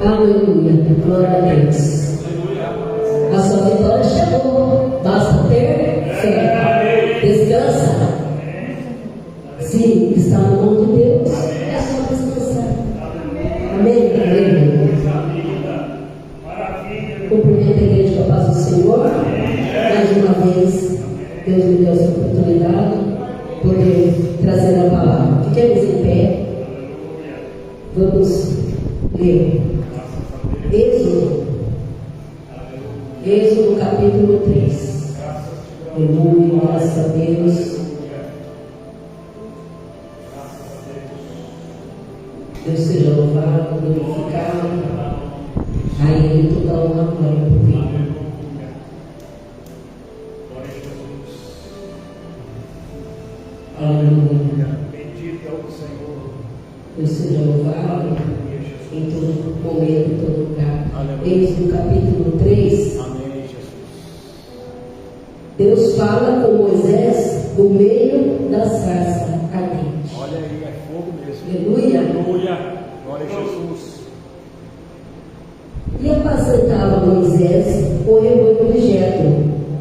Aleluia, glória a Deus. A sua vitória chegou, basta ter fé. Descansa. Sim, está na mão de Deus. É só descansar. Amém. Aleluia. Cumprimento a igreja com a paz do Senhor. Mais uma vez, Deus me deu essa oportunidade de poder trazer a palavra. Fiquemos em pé. Vamos ler. Êxodo capítulo 3. Aleluia, graças a Deus. Deus seja louvado, glorificado. A Ele toda a honra, glória e poder. Aleluia. Bendito é o Senhor. Deus seja louvado em todo momento, em todo lugar. Êxodo capítulo 3. Amém, Jesus. Deus fala com Moisés do meio da sarça ardente. Olha aí, é fogo mesmo. Aleluia. Aleluia. Glória a Jesus. E apacentava Moisés o rebanho de Jetro,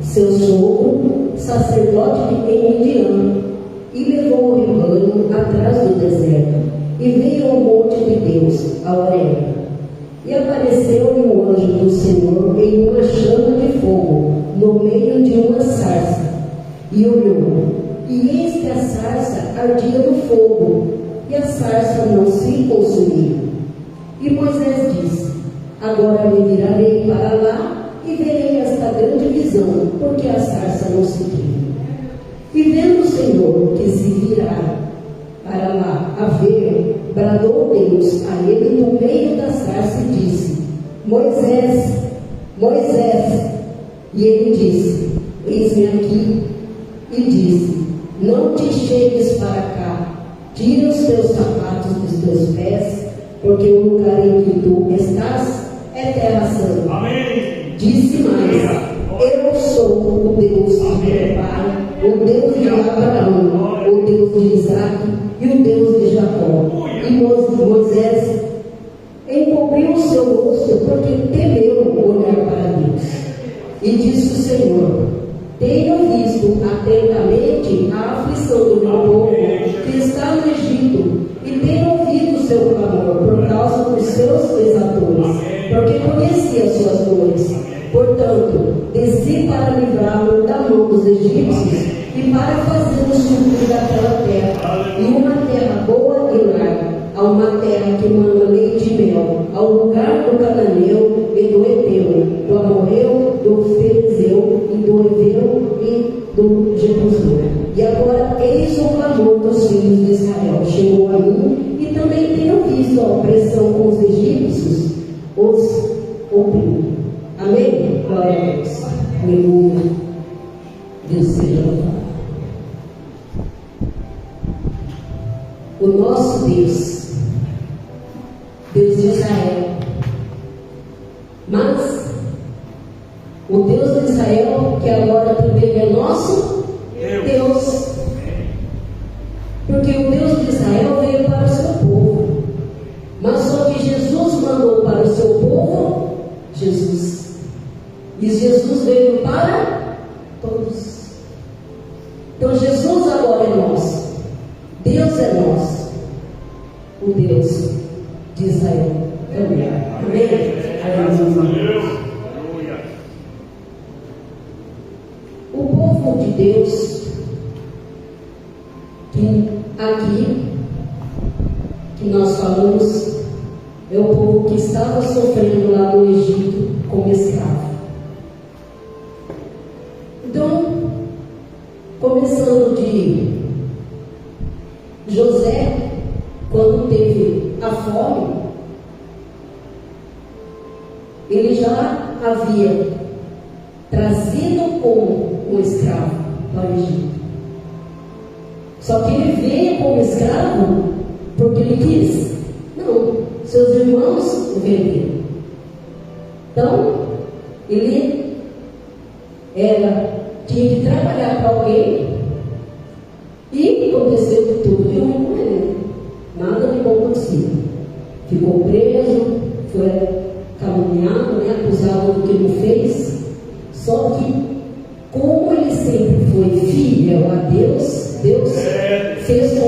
seu sogro, sacerdote em Midian, e levou o rebanho atrás do deserto, e veio ao monte de Deus, a Horebe. E apareceu-lhe o anjo do Senhor em uma chama de fogo, no meio de uma sarça. E olhou, e eis que a sarça ardia no fogo, e a sarça não se consumia. E Moisés disse: agora me virarei para lá, e verei esta grande visão, porque a sarça não se queima. E vendo o Senhor que se virara para lá a ver, bradou Deus a ele no meio da sarça e disse: Moisés, Moisés. E ele disse: eis-me aqui. E disse: não te chegues para cá, tira os teus sapatos dos teus pés, porque o lugar em que tu estás é terra santa. Amém. Disse mais: eu sou o Deus de teu pai, o Deus de Abraão, o Deus de Isaac e o Deus de Jacó. E Moisés encobriu o seu rosto, porque temeu olhar para Deus. E disse o Senhor: tenho visto atentamente a aflição do meu povo que está no Egito, e tenho ouvido o seu clamor por causa dos seus pesadores, porque conheci as suas dores. Portanto, desci para livrá-lo da mão dos egípcios e para fazê-lo subir daquela terra, e uma terra boa e larga, a uma terra que mana leite e mel, ao lugar do cananeu e do heteu, do amorreu, do ferezeu e do heveu e do jebuseu. E agora eis o clamor dos filhos de Israel. Chegou a mim, e também tenho visto a opressão com os egípcios, os oprimiu. Amém? Glória a Deus. Aleluia. Deus seja louvado. O nosso Deus, Deus de Israel, mas o Deus de Israel, que agora também é nosso Deus, porque o Deus de Israel veio para o seu povo, mas só que Jesus mandou para o seu povo Jesus, e Jesus veio para todos. Então Jesus agora é nosso, Deus é nosso, o Deus de Israel também. Amém? Aleluia. O povo de Deus, que aqui, que nós falamos, é o povo que estava sofrendo lá no Egito como escravo. Então, começando de José, quando teve a fome, ele já havia trazido como um escravo para o Egito. Só que ele veio como escravo porque ele quis? Não, seus irmãos o venderam. Então, ele tinha que trabalhar para alguém, e aconteceu de tudo de ruim com ele.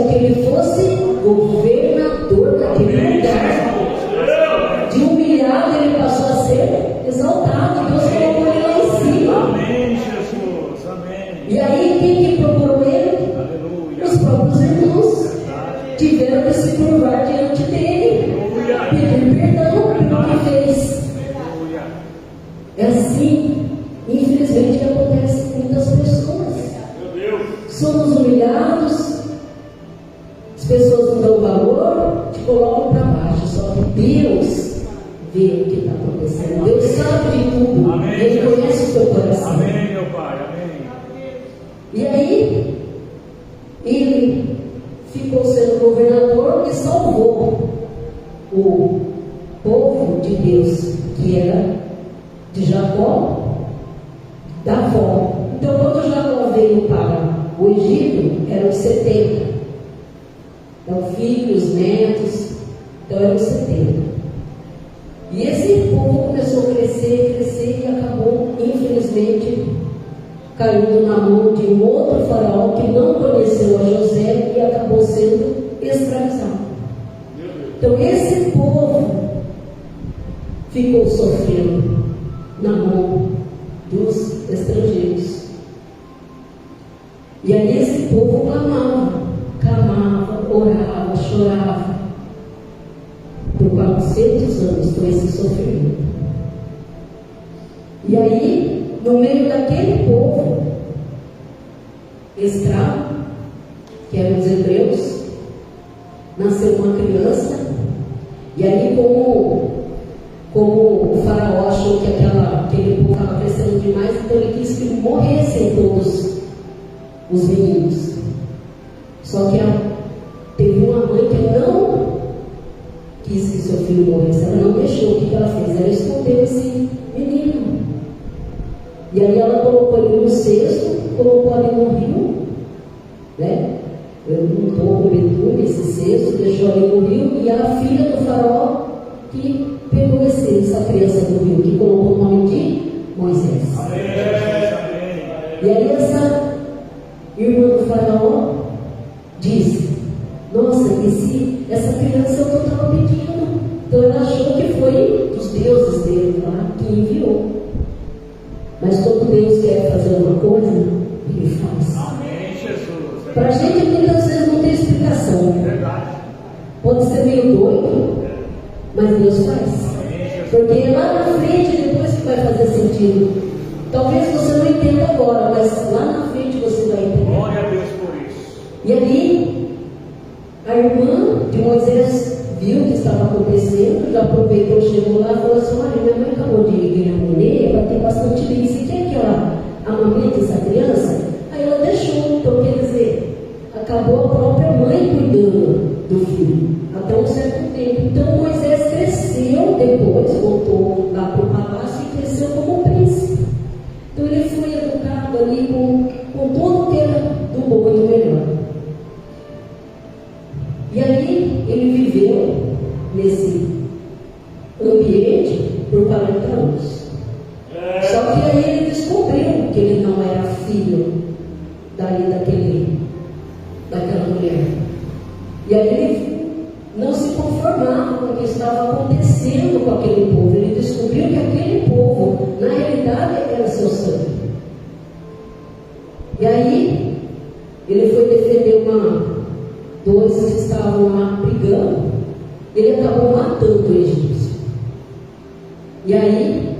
com que ele fosse governador daquele lugar. De humilhado ele passou a ser exaltado. Deus colocou ele lá em cima. Amém, Jesus. Amém. E aí quem que procurou ele? Aleluia. Os próprios irmãos tiveram que se curvar diante dele, pedir perdão pelo que fez. Aleluia. É assim, infelizmente, que acontece com muitas pessoas. Meu Deus. Somos humilhados, as pessoas não dão valor, te colocam para baixo. Só que Deus vê o que está acontecendo. Deus sabe de tudo. Amém, Ele Jesus. conhece o seu coração. Amém, meu Pai. Amém. E aí, ele ficou sendo governador e salvou o povo de Deus, que era de Jacó, da fome. Então, quando Jacó veio para o Egito, eram 70. Então, filhos, netos, então eram 70. E esse povo começou a crescer e acabou, infelizmente, caindo na mão de um outro faraó que não conheceu a José e acabou sendo escravizado. Então, esse povo ficou sofrendo na mão dos estrangeiros. E aí esse povo clamava, orava, chorava. Por 400 anos foi esse sofrimento. E aí, no meio daquele povo escravo, que eram os hebreus, nasceu uma criança. E aí, como o faraó achou que aquele povo estava crescendo demais, então ele quis que morressem todos os meninos. Só que teve uma mãe que não quis que seu filho morresse. Ela não deixou. O que ela fez? Ela escondeu esse menino. E aí ela colocou ele no cesto, colocou ali no rio, né? Eu não estou com betume esse cesto, deixou ali no rio, e a filha do faraó que pegou essa criança do rio, que colocou o nome de Moisés. Amém. E aí essa irmã do faraó disse: nossa, essa criança eu estava pedindo. Então ela achou que foi dos deuses dele lá que enviou. Mas quando Deus quer fazer uma coisa, Ele faz. Amém, Jesus. Para a gente muitas vezes não tem explicação. Verdade. Pode ser meio doido, mas Deus faz. Porque lá na frente, depois que vai fazer sentido. Talvez você não entenda agora, mas lá na frente você vai entender. Glória a Deus por isso. E ali, a irmã de Moisés viu o que estava acontecendo, já aproveitou, chegou lá e falou assim: olha, minha mãe acabou de ganhar nenê, ela tem bastante leite, você quer que ela amamente essa criança? Aí ela deixou. Então, quer dizer, acabou a própria mãe cuidando do filho, até um certo tempo. Então, Moisés cresceu depois, voltou lá para o palácio e cresceu como príncipe. Então, ele foi educado ali com todo o que era do bom e do melhor. E aí ele viveu nesse ambiente por 40 anos. Só que aí ele descobriu que ele não era filho daquela mulher. E aí ele não se conformava com o que estava acontecendo com aquele povo. Ele descobriu que aquele povo, na realidade, era seu sangue. E aí ele foi defender dois que estavam lá brigando. Ele acabou matando o egípcio. E aí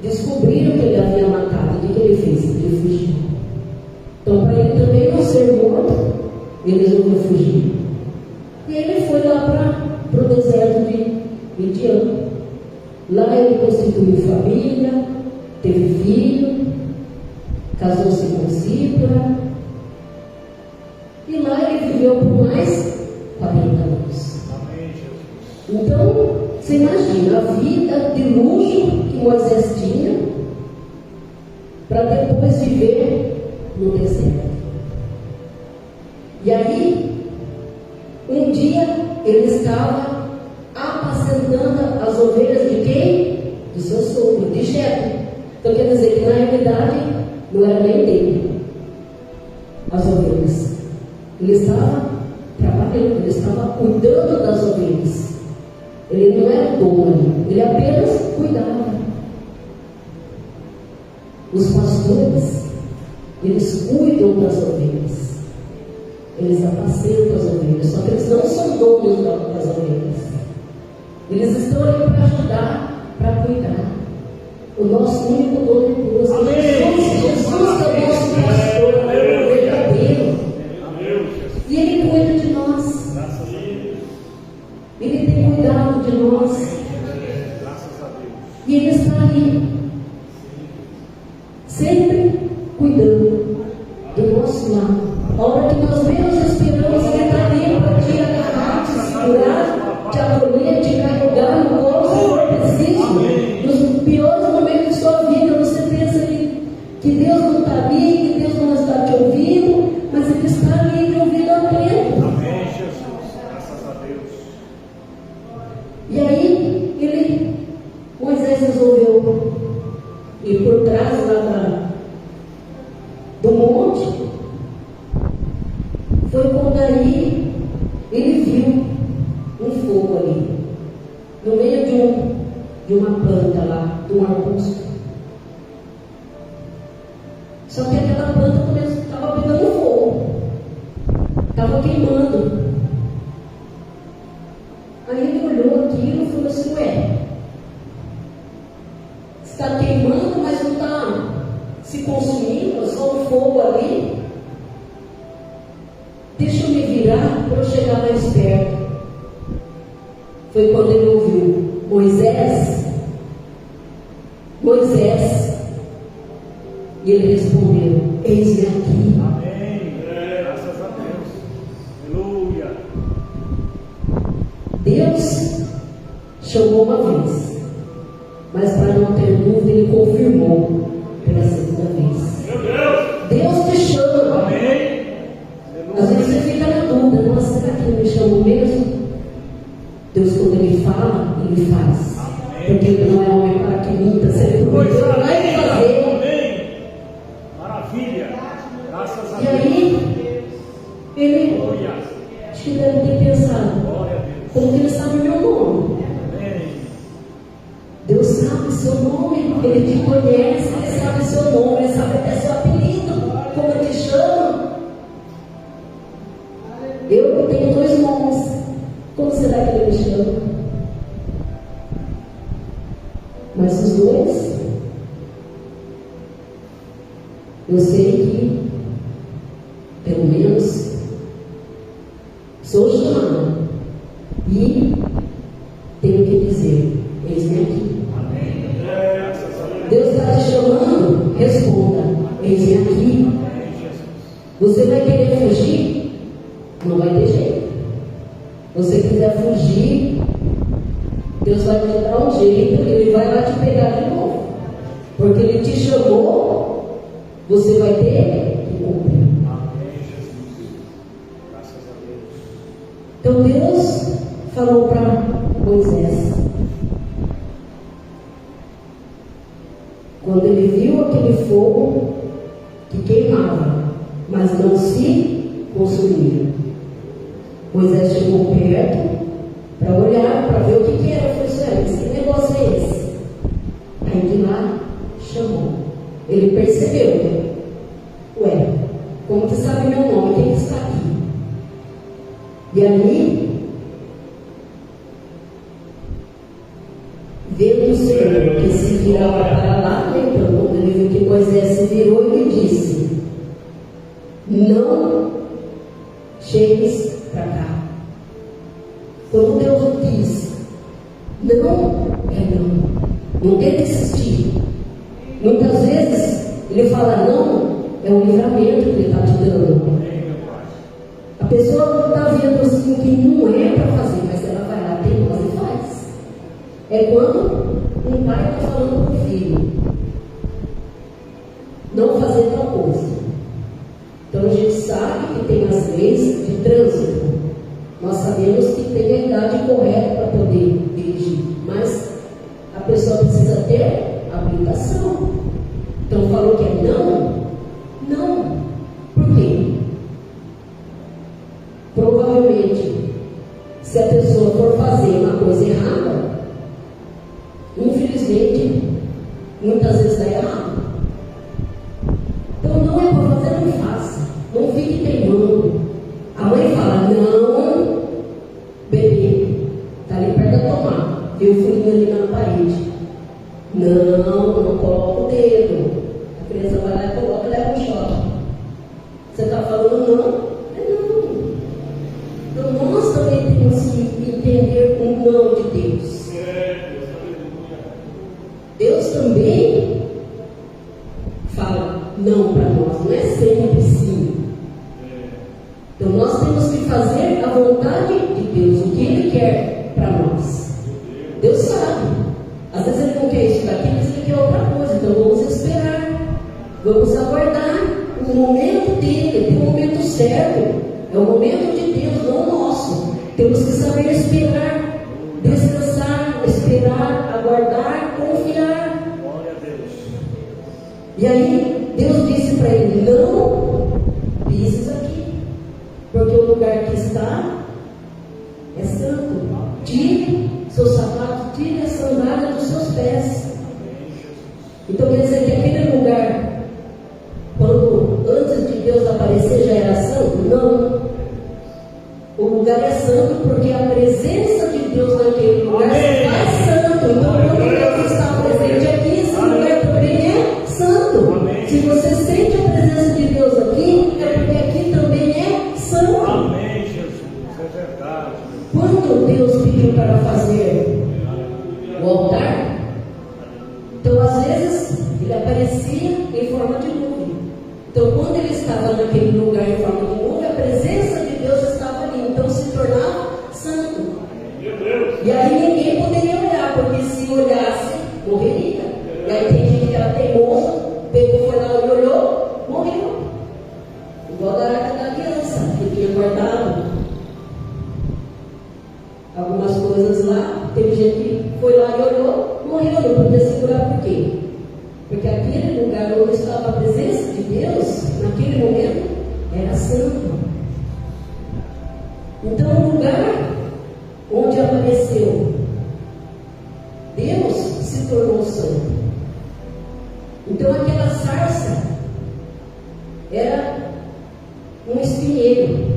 descobriram que ele havia matado. O que ele fez? Ele fugiu. Então, para ele também não ser morto, ele resolveu fugir. E ele foi lá para o deserto de Midian. Lá ele constituiu família, teve filho, casou-se com Zípora. E lá ele viveu por mais 40 anos. Amém, Jesus. Então, você imagina a vida de luxo que Moisés tinha para depois viver no deserto. E aí, um dia ele estava apacentando as ovelhas de quem? Do seu sogro, de Jetro. Então quer dizer que na realidade não era nem dele as ovelhas. Ele estava ele estava cuidando das ovelhas. Ele não era dono, ele apenas cuidava. Os pastores, eles cuidam das ovelhas, eles apacentam as ovelhas, só que eles não são donos das ovelhas. Eles estão ali para ajudar, para cuidar. O nosso único dono é Deus. Jesus é o nosso pastor, é o verdadeiro. E Ele cuida de nós. Ele tem cuidado de nós. E Ele está ali, sempre cuidando do nosso lado. A hora que nós menos esperamos, Ele está ali para te agarrar, te segurar, te acolher, te carregar no colo se for preciso. Nos piores momentos de sua vida, você pensa que Deus não está ali, que Deus não está te ouvindo, mas Ele está ali te ouvindo atento. Amém, Jesus. Graças a Deus. E aí, Moisés resolveu ir por trás lá do monte. Foi quando aí ele viu um fogo ali, no meio de uma planta lá, de um arbusto. Só que aquela planta estava pegando fogo, estava queimando. Aí ele olhou aquilo e falou assim: ué, está queimando, mas não está se consumindo, é só um fogo ali. Deixa eu me virar para eu chegar mais perto. Foi quando ele ouviu: Moisés, Moisés. E ele respondeu: eis-me aqui. Amém. Graças a Deus. Aleluia. Deus chamou uma vez, mas para não ter dúvida, Ele confirmou pela segunda vez. Meu Deus. Deus te chama. Amém. Às vezes você fica na dúvida: nossa, será que Ele me chamou mesmo? Deus, quando Ele fala, Ele faz. Amém. Porque Ele não é homem para que minta. Se Ele prometeu, Ele vai fazer. Amém. Maravilha. Graças a E Deus. aí, Ele Glória. acho que deve ter pensado: Glória a Deus. como que Ele sabe o meu nome? Amém. Deus sabe seu nome, Ele te conhece, Ele sabe seu nome, Ele sabe até seu apelido, como Ele te chama. Eu tenho 2 nomes, como será que Ele me chama? Mas os 2, eu sei que, pelo menos, sou chamada e tenho que dizer: eis-me aqui. Deus está te chamando, responda: eis-me aqui. Você vai querer fugir? Não vai ter jeito. Você quiser fugir, Deus vai te dar um jeito, Ele vai lá te pegar de novo. Porque Ele te chamou, você vai ter que cumprir. Amém, Jesus. Graças a Deus. Então Deus falou para Moisés, quando ele viu aquele fogo que queimava, mas não se consumia, Moisés chegou perto para olhar, para ver o que era. Eu falei assim: que negócio é esse? Aí de lá chamou. Ele percebeu: ué, como que sabe meu nome? Quem está aqui? E ali, vendo o Senhor que se virava para lá, lembrando, quando ele viu que Moisés se virou, ele disse: não chegues para cá. Quando Deus diz não, é não. Não tenta insistir. Muitas vezes Ele fala não, é um livramento que Ele está te dando. A pessoa está vendo assim que não é para fazer, mas ela vai lá, tem que fazer, faz. É quando um pai está falando para o filho não fazer tal coisa. Então a gente sabe que tem as leis de trânsito. Nós sabemos que tem a idade correta para poder dirigir, mas a pessoa precisa ter habilitação. Então falou que é não. Por quê? provavelmente, se a pessoa for fazer uma coisa errada, infelizmente, muitas vezes dá errado. Então não é para fazer, não faça. Não fique teimando. A mãe fala, não, bebê, está ali perto da tomada. Vê o furinho ali na parede. Não coloca o dedo. A criança vai lá e coloca, leva um choque. Você está falando não? Então nós também temos que entender o não de Deus. Deus também fala não para nós, não é sempre sim. Então nós temos que fazer a vontade de Deus, o que Ele quer para nós. Deus sabe. Às vezes Ele não quer isso daqui, mas Ele quer outra coisa. Então vamos esperar, vamos aguardar o momento dele, tem o momento certo. É o momento de Deus, não o nosso. Temos que saber esperar, descansar, esperar, aguardar, confiar. Glória a Deus. E aí, Deus disse para ele: não pises aqui, porque o lugar que está é santo. Tire seus sapatos, tire a sandália dos seus pés. Então quer dizer que aquele lugar, quando antes de Deus aparecer, já era santo? Não. O lugar é santo porque a presença de Deus naquele lugar é santo. Então, quando Deus está presente aqui, esse lugar também é santo. Se você sente a presença de Deus aqui, é porque aqui também é santo. Amém, Jesus. É verdade. Quando Deus pediu para fazer o altar, então às vezes ele aparecia em forma de nuvem. Então, quando ele estava naquele lugar em forma de nuvem, a presença de Deus estava ali. Então, se tornava santo. E aí ninguém poderia olhar, porque se olhasse, morreria. E aí tem gente que era teimoso, pegou, foi lá e olhou, morreu. Igual da arca da aliança, que tinha guardado algumas coisas lá. Teve gente que foi lá e olhou, morreu. Não podia segurar por quê? Porque aquele lugar onde estava a presença de Deus, naquele momento, era santo. Então, o lugar onde apareceu Deus se tornou santo. Então, aquela sarça era um espinheiro.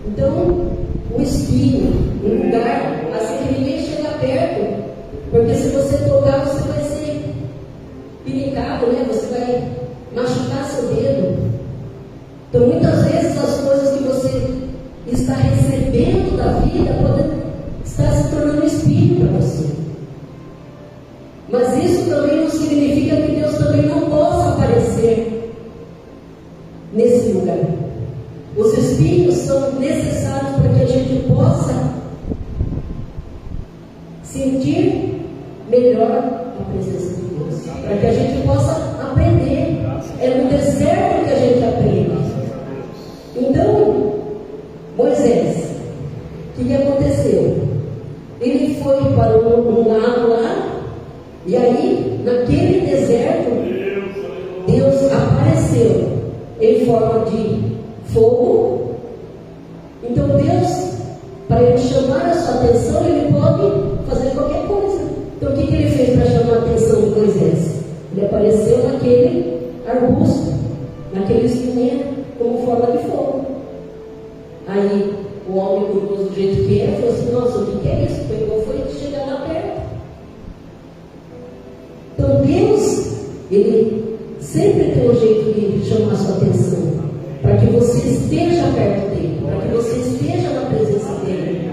Então, um espinho, um lugar assim que ninguém chega perto, porque se você tocar, você vai ser pinicado, né? Você vai machucar seu dedo. Então, muitas vezes as coisas que você está recebendo da vida pode estar se tornando espinho para você. Mas isso também não significa que Deus também não possa aparecer nesse lugar. Os espinhos são necessários para que a gente possa sentir melhor a presença de Deus, para que a gente possa aprender. É no deserto que a gente aprende. Então, Moisés, o que aconteceu? Ele foi para um lado lá, e aí, naquele deserto, Deus apareceu em forma de fogo. Então Deus, para ele chamar a sua atenção, ele pode fazer qualquer coisa. Então o que ele fez para chamar a atenção de Moisés? Ele apareceu naquele arbusto, naquele espinheiro, como forma de fogo. Aí o homem curioso do jeito que é, falou assim: nossa, o que é isso? Pegou, foi chegar lá perto. Então Deus, ele sempre tem um jeito de chamar a sua atenção, para que você esteja perto dele, para que você esteja na presença dele.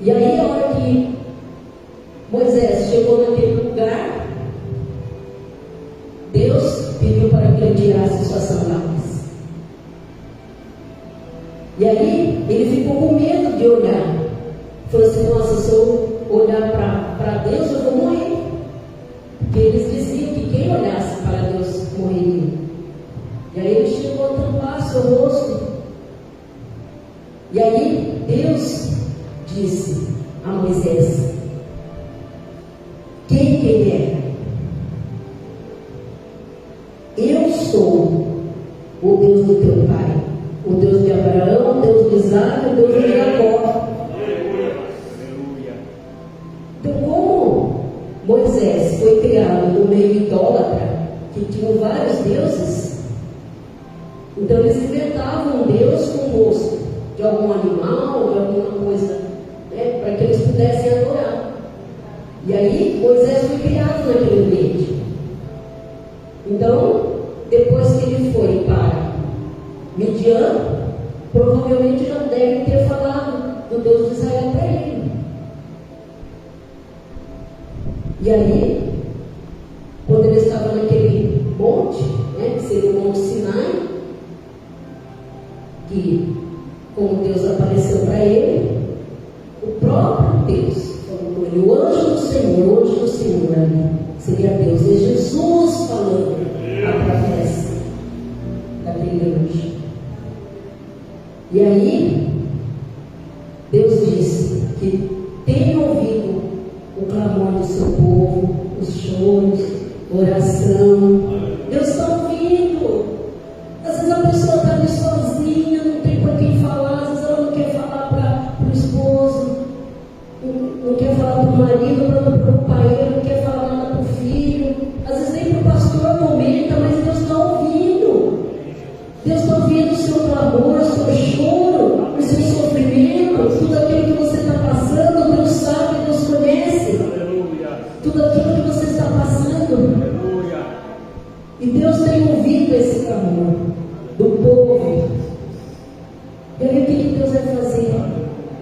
E aí, a hora que Moisés chegou naquele lugar, Deus pediu para que ele tirasse suas sandálias. E aí, ele ficou com medo de olhar. Falou assim: nossa, se eu olhar para Deus, eu vou morrer. Porque eles diziam que quem olhasse para Deus morreria. E aí ele chegou a tampar seu rosto. E aí Deus disse a Moisés: quem é? Eu sou o Deus do teu pai, O Deus de Abraão, o Deus de Isaac, o Deus de Jacó. Então, como Moisés foi criado no meio idólatra, que tinham vários deuses, então eles inventavam um Deus com o rosto de algum animal, de alguma coisa, né, para que eles pudessem adorar. E aí Moisés foi criado naquele ambiente. Então, depois que ele foi para Midian, provavelmente já deve ter falado do Deus de Israel para ele. E aí, quando ele estava naquele monte, né, que seria o Monte Sinai, que, como Deus apareceu para ele, o próprio Deus falou com ele, o anjo do Senhor ali, seria Deus, e Jesus falando através daquele anjo. E aí, Deus disse que tem ouvido o clamor do seu povo, os choros, oração. Deus está ouvindo. Às vezes a pessoa está ali sozinha, não tem por quem falar, às vezes ela não quer falar para o esposo, não quer falar para o marido, para o pai, não quer falar nada para o filho. Às vezes nem para o pastor comenta, mas Deus está ouvindo. Deus está ouvindo o seu clamor, o seu choro, o seu sofrimento, tudo aquilo que você está passando. Deus sabe, Deus conhece. Tudo aquilo que você está passando. E Deus tem ouvido esse clamor do povo. E aí o que Deus vai fazer?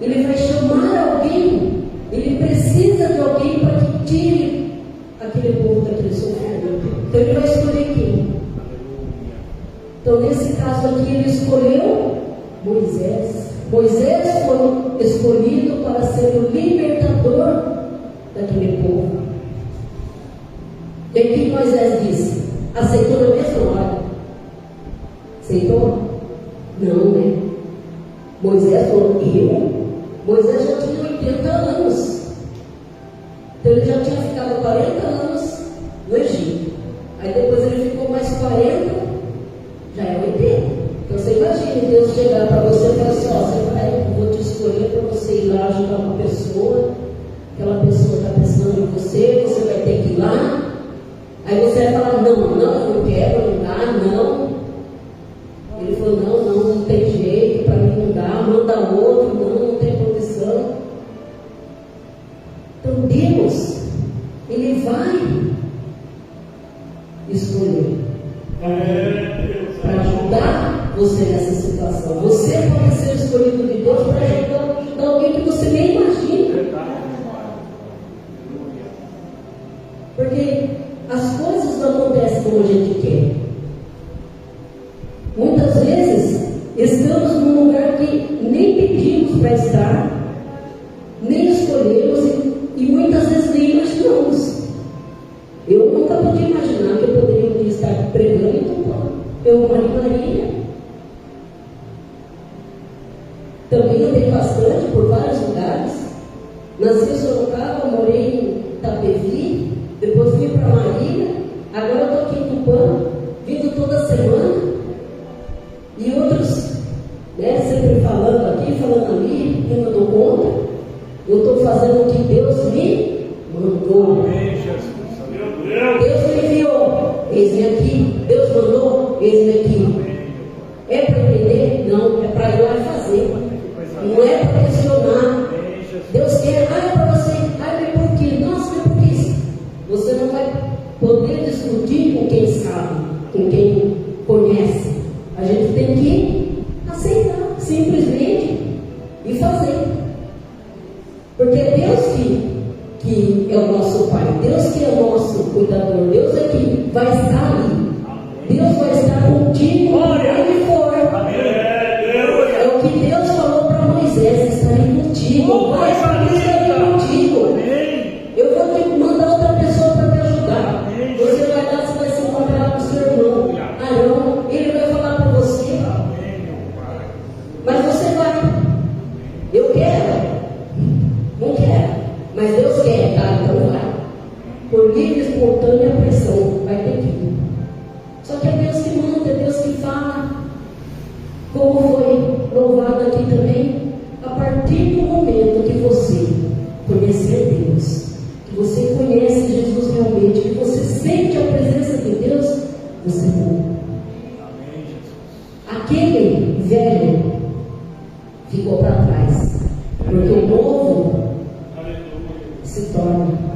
Ele vai chamar alguém. Ele precisa de alguém para que tire aquele povo daquele sofrimento. Então ele vai escolher quem? Então nesse caso aqui ele escolheu Moisés. Moisés foi escolhido para ser o libertador daquele povo. E aí o que Moisés disse? Aceitou na mesma hora? Aceitou? Não, né? Moisés falou, Moisés já tinha 80 anos. Então ele já tinha ficado 40 anos no Egito. Aí depois ele ficou mais 40, já é 80. Então você imagina Deus chegar para você e falar assim, você vai, vou te escolher para você ir lá ajudar uma pessoa, aquela pessoa está precisando de você, você vai ter que ir lá. Aí você vai falar, não, eu não quero, não dá, não. Ele falou, não tem jeito, para mim não dá, manda outro, não tem condição. Então Deus, Ele vai escolher para ajudar você nessa situação. Você pode ser escolhido de Deus para ajudar alguém que você nem imagina. Porque as coisas não acontecem como a gente quer. Muitas vezes estamos num lugar que nem pedimos para estar, nem escolhemos e muitas vezes nem imaginamos. Eu nunca podia imaginar que eu poderia estar pregando em Tupã. Eu moro em Marília. Também andei bastante por vários lugares. Nasci em Sorocaba, morei em Itapevi, depois fui para Marília, agora eu estou aqui em Tupã, vindo toda semana. E outros, né, sempre falando aqui, falando ali, eu não dou conta. Eu estou fazendo o que Deus me mandou. Deus me enviou, eis-me aqui. Deus mandou, eis-me aqui. É para entender? Não, é para ir lá fazer. Não é para questionar. Deus quer, é para você, mas por quê? Nossa, mas por que isso? Você não vai poder discutir com quem sabe, com quem conhece. A gente tem que aceitar, simplesmente, e fazer. Porque é Deus que é o nosso Pai, Deus que é o nosso cuidador, Deus é que vai estar ali. Deus vai estar contigo onde for. É o que Deus falou para Moisés, estarei contigo, vai estarei contigo. Eu vou te mandar outra pessoa para te ajudar. Você vai lá, você vai se encontrar com o seu irmão Arão, ele vai falar para você. Mas você vai. Eu quero. Não quero. Mas Deus quer, tá? Então vai. Por livre, espontânea pressão. Vai ter que ir. aqui também, a partir do momento que você conhecer Deus, que você conhece Jesus realmente, que você sente a presença de Deus, você muda. Amém, Jesus. Aquele velho ficou para trás, porque o novo se torna.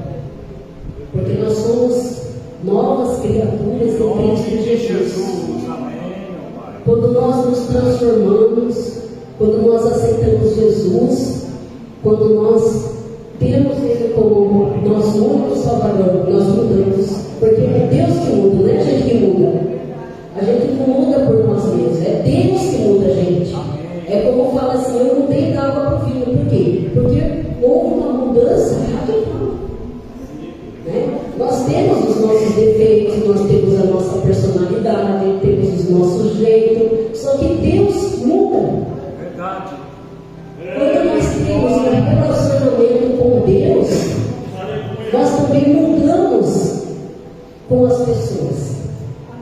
Porque nós somos novas criaturas em Cristo Jesus. Quando nós nos transformamos, quando nós aceitamos Jesus, quando nós temos Ele como nosso único Salvador, nós mudamos. Porque é Deus que muda, não é a gente que muda. A gente não muda por nós mesmos, é Deus que muda a gente. É como fala assim, eu mudei da água para o vinho. Por quê? Porque houve uma mudança radical. Né? Nós temos os nossos defeitos, nós temos a nossa personalidade, temos os nossos jeitos, só que Deus muda. Verdade. Quando nós temos um relacionamento com Deus, nós também mudamos com as pessoas.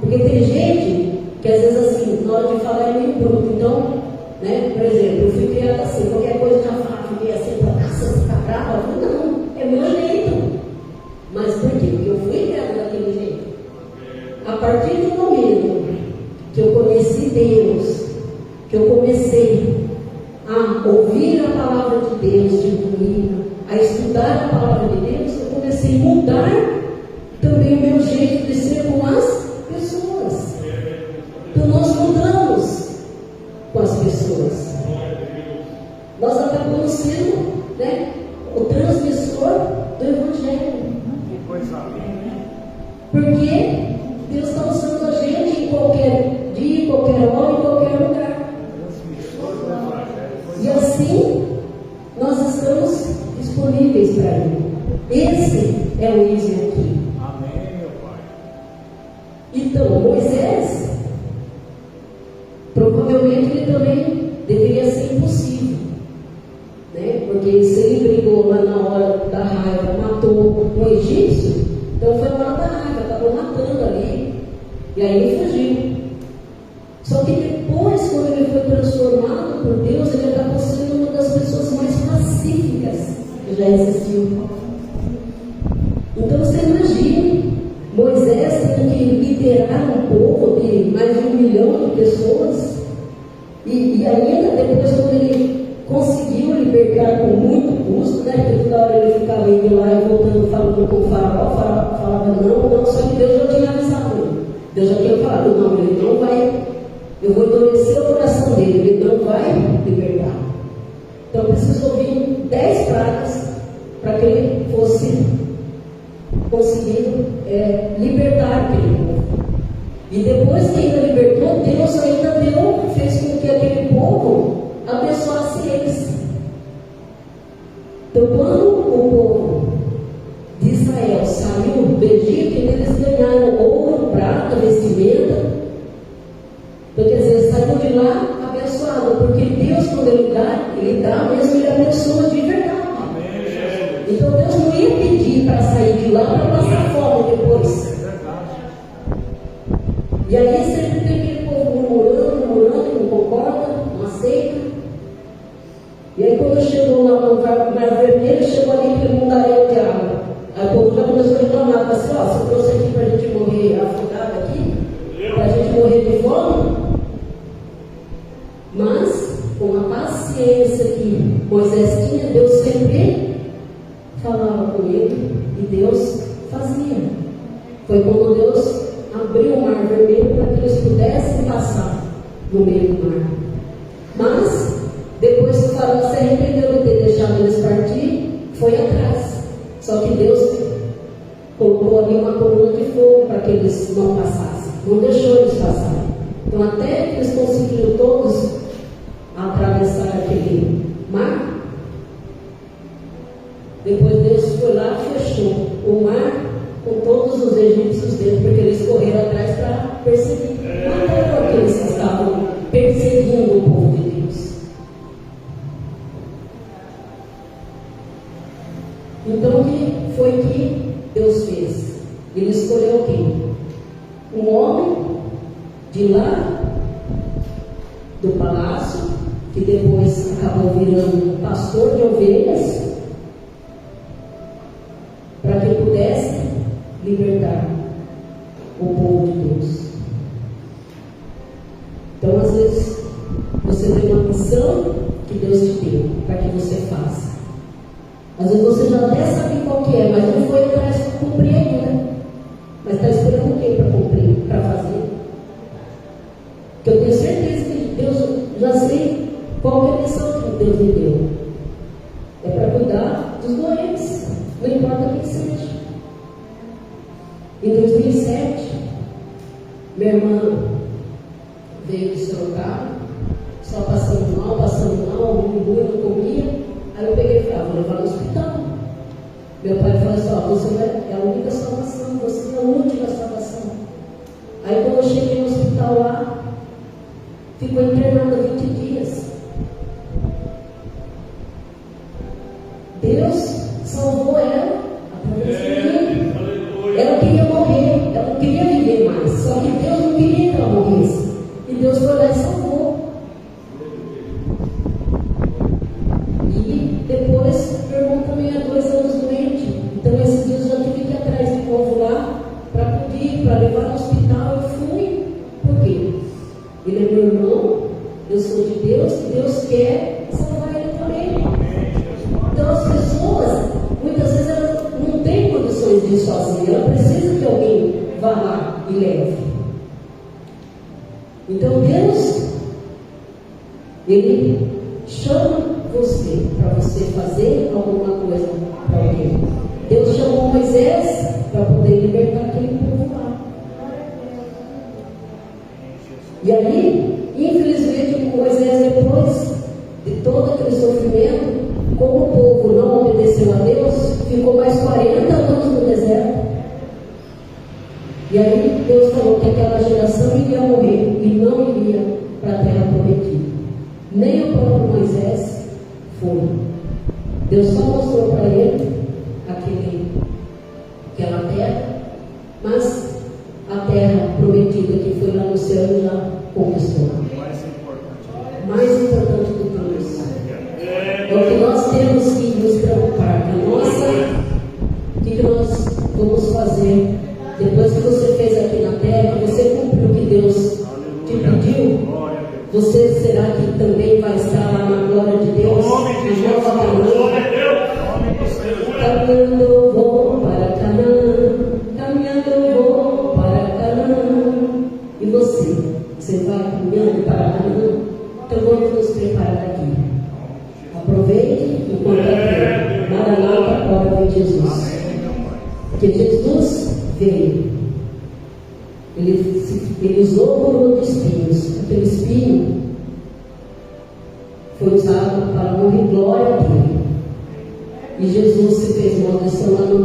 Porque tem gente que às vezes assim, na hora de falar é meio bruto. Então, né, por exemplo, eu fui criada assim, qualquer coisa já fala, fiquei assim, nossa, você fica brava? Eu falei, não, é meu jeito. Mas por quê? Porque eu fui criada daquele jeito. A partir do momento que eu conheci Deus, que eu comecei a ouvir a palavra de Deus genuína, a estudar a palavra de Deus, eu comecei a mudar também o meu jeito de ser com as pessoas. Então nós mudamos com as pessoas. Nós acabamos sendo, né, o transmissor do Evangelho. Que coisa linda. Porque Deus está usando a gente em qualquer dia, em qualquer hora, em qualquer lugar. E assim, nós estamos disponíveis para Ele. Esse é o eis aqui. Amém, meu Pai. Então, Moisés, provavelmente ele também deveria ser impossível. Né? Porque se ele brigou lá na hora da raiva, matou um egípcio, então foi na hora da raiva, acabou matando ali. E aí ele fugiu. Só que depois, quando ele foi transformado por Deus, ele acabou sendo uma das pessoas mais pacíficas que já existiu. Então você imagine, Moisés tendo que liderar um povo de mais de 1 milhão de pessoas, e ainda depois, quando ele conseguiu libertar com muito custo, né? Porque toda hora ele ficava indo lá e voltando, falando com o faraó, falava não, só que Deus já tinha avisado ele. Deus já tinha falado, não, ele não vai, eu vou endurecer o coração dele, ele não vai libertar. Então precisou vir 10 pragas para que ele fosse conseguindo libertar aquele povo. E depois que ainda libertou, Deus ainda fez com que aquele povo abençoasse eles. Então, quando o povo de Israel saiu do Egito, eles ganharam ouro, prata, vestimenta. Então, quer dizer, saiu de lá abençoado, porque Deus, quando Ele dá mesmo, Ele abençoa de verdade. Então, Deus não ia pedir para sair de lá para passar fome depois. E aí sempre tem aquele povo murmurando, não concorda, não aceita. E aí quando chegou lá no Mar Vermelho, chegou ali que mundaréu de água. Aí o povo já começou a reclamar, assim, você trouxe aqui para a gente morrer afogado aqui? Para a gente morrer de fome? Mas, com a paciência que Moisés tinha, Deus sempre falava com ele e Deus fazia. Foi quando Deus abriu o Mar Vermelho para que eles pudessem passar no meio do mar. Mas, depois que o faraó se arrependeu de ter deixado eles partir, foi atrás. Só que Deus colocou ali uma coluna de fogo para que eles não passassem. Não deixou eles passarem. Então, até que eles conseguiram todos atravessar aquele mar, depois Deus foi lá e fechou o mar com todos os egípcios dentro, porque eles correram atrás para perseguir. Mataram aqueles que estavam perseguindo o povo de Deus. Então, o que foi que Deus fez? Ele escolheu quem? Um homem de lá do palácio, que depois acabou virando pastor de ovelhas, para que pudesse libertar o povo de Deus. Então, às vezes, você tem uma missão que Deus te deu para que você faça. Às vezes você já até sabe qual que é, mas não foi atrás de cumprir ainda. Mas está esperando o que para cumprir, para fazer? Porque eu tenho certeza que Deus, já sei qual é a missão que Deus me deu. É para cuidar dos doentes, não importa quem seja. Em 2007, minha irmã veio de Sorocaba, só passando mal, ruim, não comia. Aí eu peguei e falei, vou levar no hospital. Meu pai falou assim, você é a única salvação, você é a última salvação. Aí quando eu cheguei no hospital lá, ficou internada 20 dias. Deus salvou ela através de mim. Ela queria morrer, ela não queria viver mais. Só que Deus não queria que ela morresse. E Deus foi lá e salvou. E depois, meu irmão também há 2 anos doente. Então, esses dias eu já tive que ir atrás do povo lá para pedir, para levar no hospital. Eu fui. Por quê? Ele é meu irmão, eu sou de Deus, e Deus quer salvar ele também. Então, as pessoas, muitas vezes, elas não têm condições de ir sozinhas. Ela precisa que alguém vá lá e leve. Então, Deus, Ele chama você para você fazer alguma coisa para alguém. Deus chamou Moisés para poder libertar aquele povo lá. E aí, infelizmente, Moisés, depois de todo aquele sofrimento, como o povo não obedeceu a Deus, ficou mais 40 anos no deserto. E aí Deus falou que aquela geração iria morrer e não iria para a terra prometida. Nem o próprio Moisés foi. Deus só mostrou para ele aquela terra, mas a terra prometida que foi lá no céu ele já conquistou. Mais importante do que isso é o que nós temos que nos preocupar. O que nós vamos fazer depois que você fez aqui na terra, que você cumpriu o que Deus te pediu? Você será que também vai estar lá na glória de Deus? Na nova Canaã? Caminhando eu vou para Canaã, caminhando eu vou para Canaã. E você vai caminhando para Canaã? Então vamos nos preparar aqui. Aproveite enquanto é tempo. Maranata, hora vem Jesus. Porque Jesus veio. Ele usou o coroa de espinhos. Aquele espinho foi usado para a honra e glória dele. E Jesus se fez maldição lá no